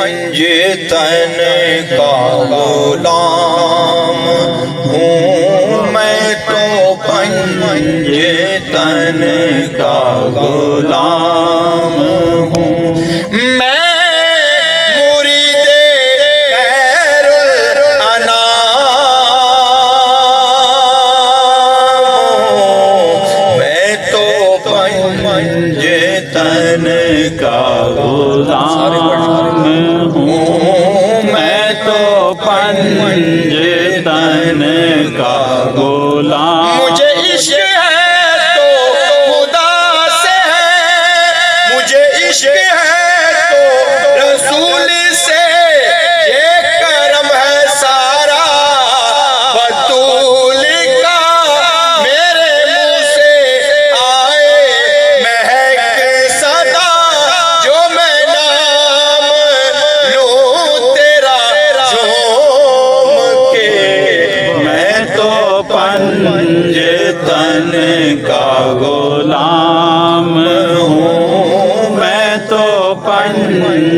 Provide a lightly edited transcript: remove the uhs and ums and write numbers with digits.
पंजतन का गुलाम हूँ मैं तो पंजतन का गुलाम हूँ मैं पंजतन का गुलाम हूँ मैं तो पंजतन का गुलाम मुझे इश्क है तो खुदा से है मुझे इश्क है तो रसूल से ये करम है सारा बतूल का मेरे मुँह से आए महक सदा जो मैं नाम लूं तेरा झूम के मैं तो पंजतन का गुलाम हूँ मैं तो पंजतन